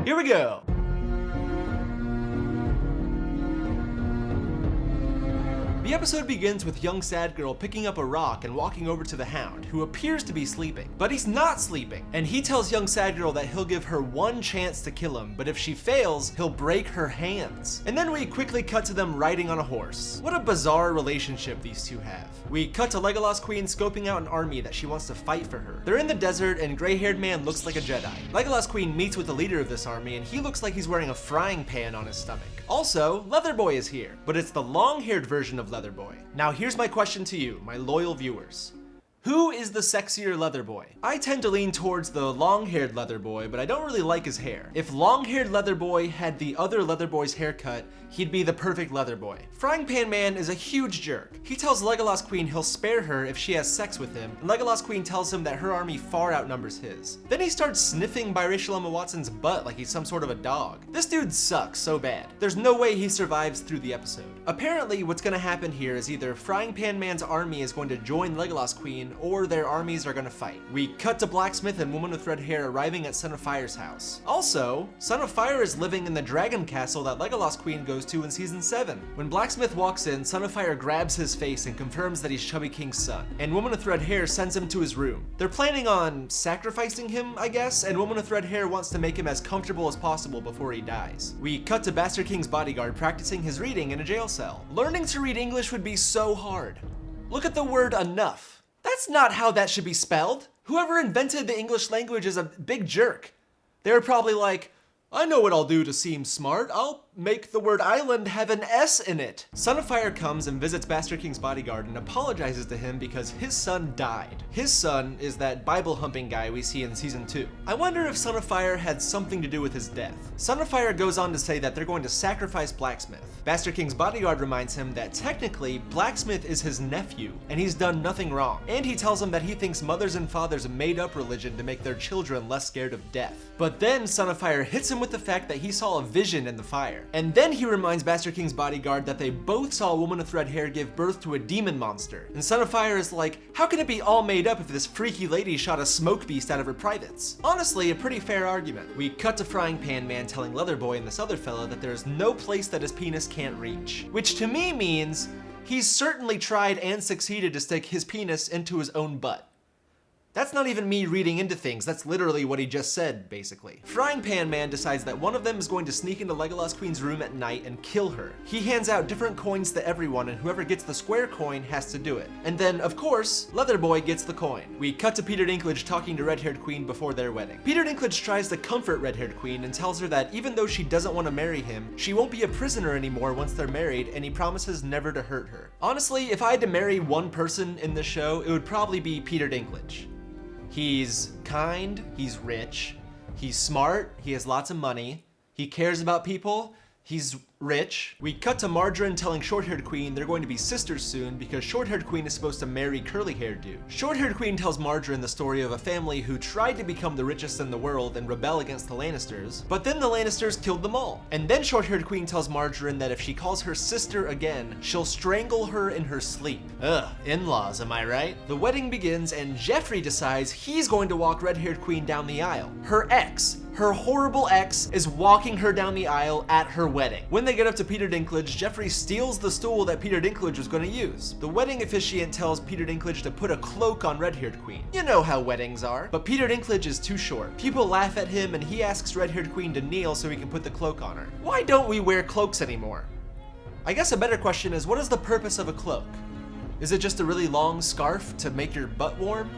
Here we go. The episode begins with young sad girl picking up a rock and walking over to the Hound, who appears to be sleeping. But he's not sleeping, and he tells young sad girl that he'll give her one chance to kill him, but if she fails, he'll break her hands. And then we quickly cut to them riding on a horse. What a bizarre relationship these two have. We cut to Legolas Queen scoping out an army that she wants to fight for her. They're in the desert, and gray-haired man looks like a Jedi. Legolas Queen meets with the leader of this army, and he looks like he's wearing a frying pan on his stomach. Also, Leatherboy is here, but it's the long-haired version of Leatherboy. Now here's my question to you, my loyal viewers. Who is the sexier Leatherboy? I tend to lean towards the long-haired Leatherboy, but I don't really like his hair. If long-haired Leatherboy had the other Leatherboy's haircut, he'd be the perfect Leatherboy. Frying Pan Man is a huge jerk. He tells Legolas Queen he'll spare her if she has sex with him, and Legolas Queen tells him that her army far outnumbers his. Then he starts sniffing biracial Emma Watson's butt like he's some sort of a dog. This dude sucks so bad. There's no way he survives through the episode. Apparently, what's gonna happen here is either Frying Pan Man's army is going to join Legolas Queen, or their armies are gonna fight. We cut to Blacksmith and Woman with Red Hair arriving at Son of Fire's house. Also, Son of Fire is living in the dragon castle that Legolas Queen goes to in season 7. When Blacksmith walks in, Son of Fire grabs his face and confirms that he's Chubby King's son, and Woman with Red Hair sends him to his room. They're planning on sacrificing him, I guess, and Woman with Red Hair wants to make him as comfortable as possible before he dies. We cut to Bastard King's bodyguard practicing his reading in a jail cell. Learning to read English would be so hard. Look at the word enough. That's not how that should be spelled. Whoever invented the English language is a big jerk. They were probably like, I know what I'll do to seem smart. I'll make the word island have an S in it. Son of Fire comes and visits Bastard King's bodyguard and apologizes to him because his son died. His son is that Bible humping guy we see in season 2. I wonder if Son of Fire had something to do with his death. Son of Fire goes on to say that they're going to sacrifice Blacksmith. Bastard King's bodyguard reminds him that technically Blacksmith is his nephew and he's done nothing wrong. And he tells him that he thinks mothers and fathers made up religion to make their children less scared of death. But then Son of Fire hits him with the fact that he saw a vision in the fire. And then he reminds Bastard King's bodyguard that they both saw a Woman with Red Hair give birth to a demon monster. And Son of Fire is like, how can it be all made up if this freaky lady shot a smoke beast out of her privates? Honestly, a pretty fair argument. We cut to Frying Pan Man telling Leatherboy and this other fella that there's no place that his penis can't reach. Which to me means he's certainly tried and succeeded to stick his penis into his own butt. That's not even me reading into things, that's literally what he just said, basically. Frying Pan Man decides that one of them is going to sneak into Legolas Queen's room at night and kill her. He hands out different coins to everyone, and whoever gets the square coin has to do it. And then, of course, Leatherboy gets the coin. We cut to Peter Dinklage talking to Red-Haired Queen before their wedding. Peter Dinklage tries to comfort Red-Haired Queen and tells her that even though she doesn't want to marry him, she won't be a prisoner anymore once they're married, and he promises never to hurt her. Honestly, if I had to marry one person in this show, it would probably be Peter Dinklage. He's kind, he's rich, he's smart, he has lots of money, he cares about people, he's rich. We cut to Margarine telling Short-Haired Queen they're going to be sisters soon because Short-Haired Queen is supposed to marry Curly-Haired Dude. Short-Haired Queen tells Margarine the story of a family who tried to become the richest in the world and rebel against the Lannisters, but then the Lannisters killed them all. And then Short-Haired Queen tells Margarine that if she calls her sister again, she'll strangle her in her sleep. Ugh, in-laws, am I right? The wedding begins and Jeffrey decides he's going to walk Red-Haired Queen down the aisle. Her horrible ex is walking her down the aisle at her wedding. When they get up to Peter Dinklage, Jeffrey steals the stool that Peter Dinklage was going to use. The wedding officiant tells Peter Dinklage to put a cloak on Red-Haired Queen. You know how weddings are. But Peter Dinklage is too short. People laugh at him and he asks Red-Haired Queen to kneel so he can put the cloak on her. Why don't we wear cloaks anymore? I guess a better question is, what is the purpose of a cloak? Is it just a really long scarf to make your butt warm?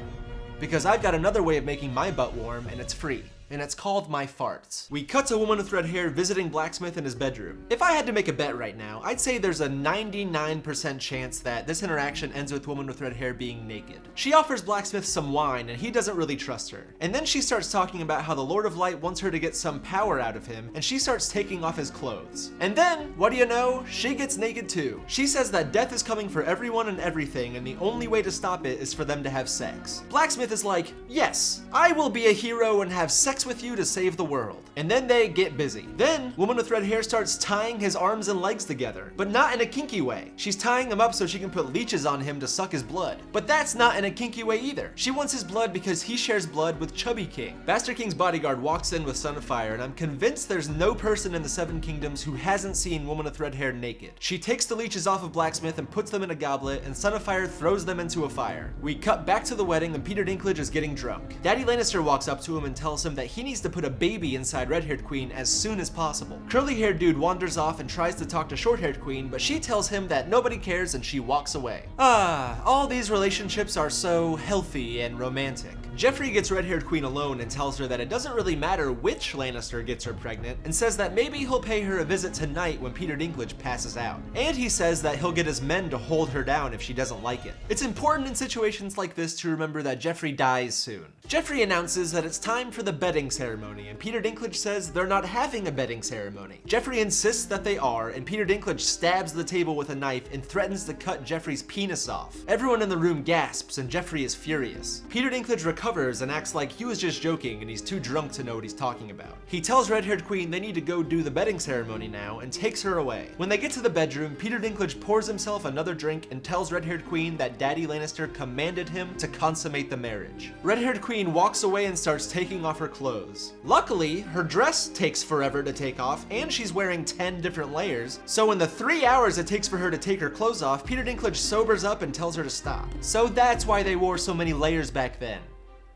Because I've got another way of making my butt warm and it's free. And it's called My Farts. We cut to a woman with red hair visiting Blacksmith in his bedroom. If I had to make a bet right now, I'd say there's a 99% chance that this interaction ends with woman with red hair being naked. She offers Blacksmith some wine and he doesn't really trust her. And then she starts talking about how the Lord of Light wants her to get some power out of him and she starts taking off his clothes. And then, what do you know? She gets naked too. She says that death is coming for everyone and everything and the only way to stop it is for them to have sex. Blacksmith is like, yes, I will be a hero and have sex sex with you to save the world. And then they get busy. Then, woman with red hair starts tying his arms and legs together, but not in a kinky way. She's tying him up so she can put leeches on him to suck his blood. But that's not in a kinky way either. She wants his blood because he shares blood with Chubby King. Bastard King's bodyguard walks in with Sunfire, and I'm convinced there's no person in the Seven Kingdoms who hasn't seen woman with red hair naked. She takes the leeches off of Blacksmith and puts them in a goblet, and Sunfire throws them into a fire. We cut back to the wedding, and Peter Dinklage is getting drunk. Daddy Lannister walks up to him and tells him that he needs to put a baby inside red-haired Queen as soon as possible. Curly-haired dude wanders off and tries to talk to short-haired Queen, but she tells him that nobody cares and she walks away. All these relationships are so healthy and romantic. Jeffrey gets red-haired Queen alone and tells her that it doesn't really matter which Lannister gets her pregnant, and says that maybe he'll pay her a visit tonight when Peter Dinklage passes out. And he says that he'll get his men to hold her down if she doesn't like it. It's important in situations like this to remember that Jeffrey dies soon. Jeffrey announces that it's time for the bedding ceremony, and Peter Dinklage says they're not having a bedding ceremony. Jeffrey insists that they are, and Peter Dinklage stabs the table with a knife and threatens to cut Jeffrey's penis off. Everyone in the room gasps, and Jeffrey is furious. Peter Dinklage recovers and acts like he was just joking and he's too drunk to know what he's talking about. He tells red-haired Queen they need to go do the bedding ceremony now and takes her away. When they get to the bedroom, Peter Dinklage pours himself another drink and tells red-haired Queen that Daddy Lannister commanded him to consummate the marriage. Red-haired Queen walks away and starts taking off her clothes. Luckily, her dress takes forever to take off and she's wearing 10 different layers, so in the 3 hours it takes for her to take her clothes off, Peter Dinklage sobers up and tells her to stop. So that's why they wore so many layers back then.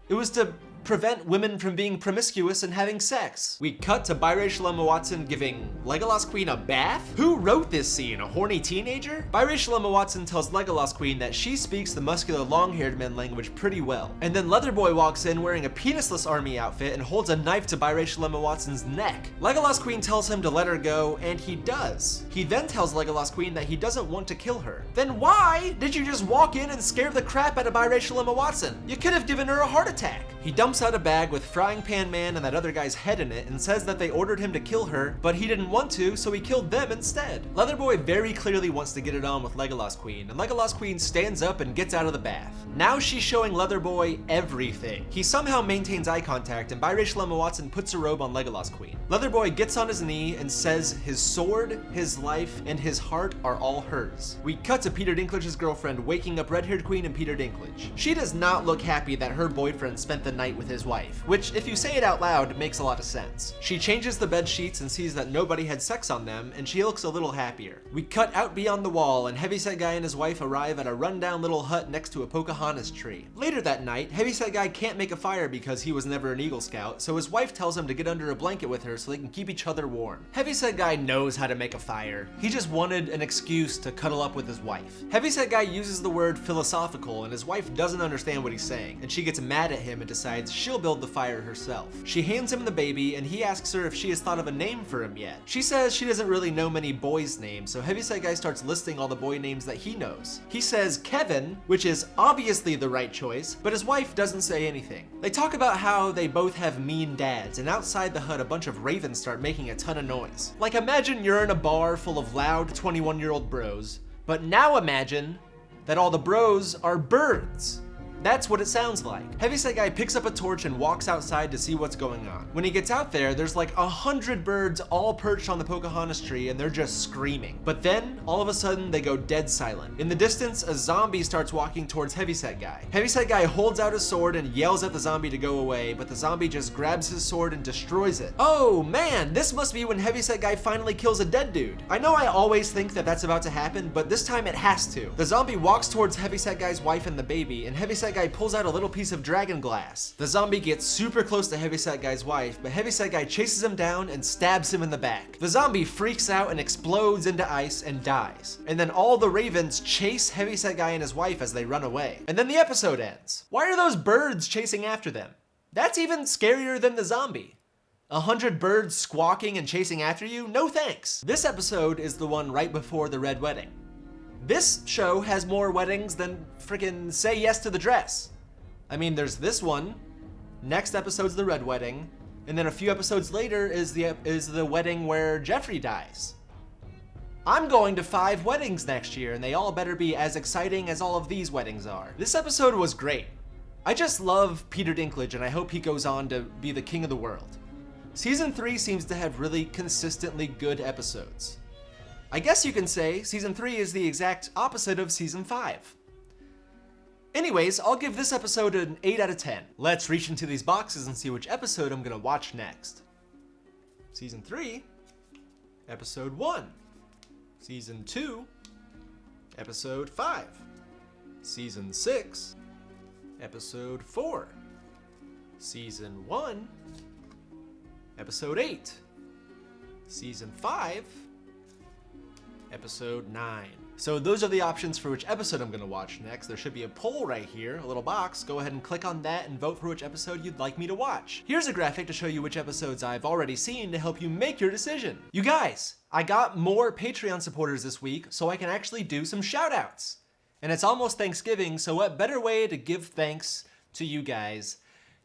It was to prevent women from being promiscuous and having sex. We cut to biracial Emma Watson giving Legolas Queen a bath? Who wrote this scene, a horny teenager? Biracial Emma Watson tells Legolas Queen that she speaks the muscular long-haired men language pretty well. And then Leatherboy walks in wearing a penisless army outfit and holds a knife to biracial Emma Watson's neck. Legolas Queen tells him to let her go, and he does. He then tells Legolas Queen that he doesn't want to kill her. Then why did you just walk in and scare the crap out of biracial Emma Watson? You could have given her a heart attack. He dumps out a bag with Frying Pan Man and that other guy's head in it and says that they ordered him to kill her, but he didn't want to, so he killed them instead. Leatherboy very clearly wants to get it on with Legolas Queen, and Legolas Queen stands up and gets out of the bath. Now she's showing Leatherboy everything. He somehow maintains eye contact, and biracial Emma Watson puts a robe on Legolas Queen. Leatherboy gets on his knee and says his sword, his life, and his heart are all hers. We cut to Peter Dinklage's girlfriend waking up red-haired Queen and Peter Dinklage. She does not look happy that her boyfriend spent the night with his wife, which, if you say it out loud, makes a lot of sense. She changes the bed sheets and sees that nobody had sex on them, and she looks a little happier. We cut out beyond the wall, and Heavyset Guy and his wife arrive at a rundown little hut next to a Pocahontas tree. Later that night, Heavyset Guy can't make a fire because he was never an Eagle Scout, so his wife tells him to get under a blanket with her so they can keep each other warm. Heavyset Guy knows how to make a fire. He just wanted an excuse to cuddle up with his wife. Heavyset Guy uses the word philosophical, and his wife doesn't understand what he's saying, and she gets mad at him and decides she'll build the fire herself. She hands him the baby, and he asks her if she has thought of a name for him yet. She says she doesn't really know many boys' names, so Heavyset Guy starts listing all the boy names that he knows. He says Kevin, which is obviously the right choice, but his wife doesn't say anything. They talk about how they both have mean dads, and outside the hut a bunch of ravens start making a ton of noise. Like, imagine you're in a bar full of loud 21-year-old bros, but now imagine that all the bros are birds. That's what it sounds like. Heavyset Guy picks up a torch and walks outside to see what's going on. When he gets out there, there's like 100 birds all perched on the Pocahontas tree and they're just screaming. But then, all of a sudden, they go dead silent. In the distance, a zombie starts walking towards Heavyset Guy. Heavyset Guy holds out his sword and yells at the zombie to go away, but the zombie just grabs his sword and destroys it. Oh man, this must be when Heavyset Guy finally kills a dead dude. I know I always think that that's about to happen, but this time it has to. The zombie walks towards Heavyset Guy's wife and the baby, and Heavyset Guy pulls out a little piece of dragon glass. The zombie gets super close to Heavyset Guy's wife, but Heavyset Guy chases him down and stabs him in the back. The zombie freaks out and explodes into ice and dies. And then all the ravens chase Heavyset Guy and his wife as they run away. And then the episode ends. Why are those birds chasing after them? That's even scarier than the zombie. 100 birds squawking and chasing after you? No thanks. This episode is the one right before the Red Wedding. This show has more weddings than freaking Say Yes to the Dress. I mean, there's this one, next episode's the Red Wedding, and then a few episodes later is the wedding where Jeffrey dies. I'm going to 5 weddings next year, and they all better be as exciting as all of these weddings are. This episode was great. I just love Peter Dinklage and I hope he goes on to be the king of the world. Season 3 seems to have really consistently good episodes. I guess you can say Season 3 is the exact opposite of Season 5. Anyways, I'll give this episode an 8 out of 10. Let's reach into these boxes and see which episode I'm gonna watch next. Season 3, Episode 1. Season 2, Episode 5. Season 6, Episode 4. Season 1, Episode 8. Season 5, Episode 9. So those are the options for which episode I'm gonna watch next. There should be a poll right here, a little box. Go ahead and click on that and vote for which episode you'd like me to watch. Here's a graphic to show you which episodes I've already seen to help you make your decision. You guys, I got more Patreon supporters this week, so I can actually do some shout outs. And it's almost Thanksgiving, so what better way to give thanks to you guys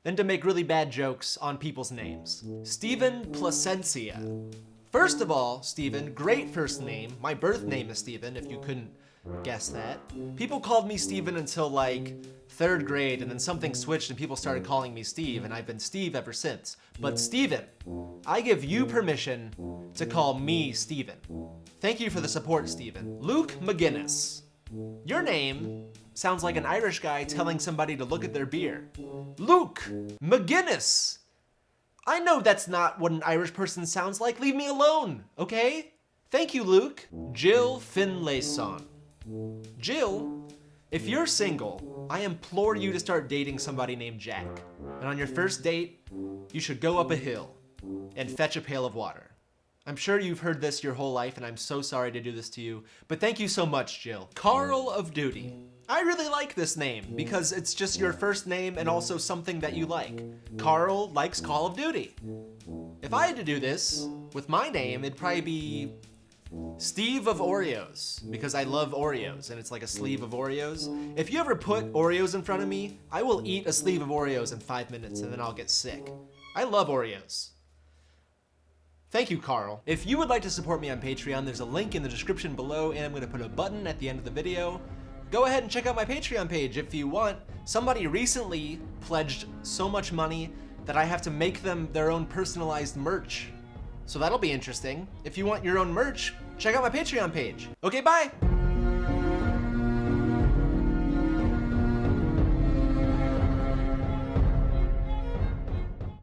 than to make really bad jokes on people's names. Steven Placencia. First of all, Steven, great first name. My birth name is Steven, if you couldn't guess that. People called me Steven until like 3rd grade, and then something switched and people started calling me Steve, and I've been Steve ever since. But Steven, I give you permission to call me Steven. Thank you for the support, Steven. Luke McGinnis. Your name sounds like an Irish guy telling somebody to look at their beer. Luke McGinnis. I know that's not what an Irish person sounds like. Leave me alone, okay? Thank you, Luke. Jill Finlayson. Jill, if you're single, I implore you to start dating somebody named Jack. And on your first date, you should go up a hill and fetch a pail of water. I'm sure you've heard this your whole life, and I'm so sorry to do this to you, but thank you so much, Jill. Carl of Duty. I really like this name because it's just your first name and also something that you like. Carl likes Call of Duty. If I had to do this with my name, it'd probably be Steve of Oreos, because I love Oreos and it's like a sleeve of Oreos. If you ever put Oreos in front of me, I will eat a sleeve of Oreos in 5 minutes and then I'll get sick. I love Oreos. Thank you, Carl. If you would like to support me on Patreon, there's a link in the description below, and I'm gonna put a button at the end of the video. Go ahead and check out my Patreon page if you want. Somebody recently pledged so much money that I have to make them their own personalized merch. So that'll be interesting. If you want your own merch, check out my Patreon page. Okay, bye!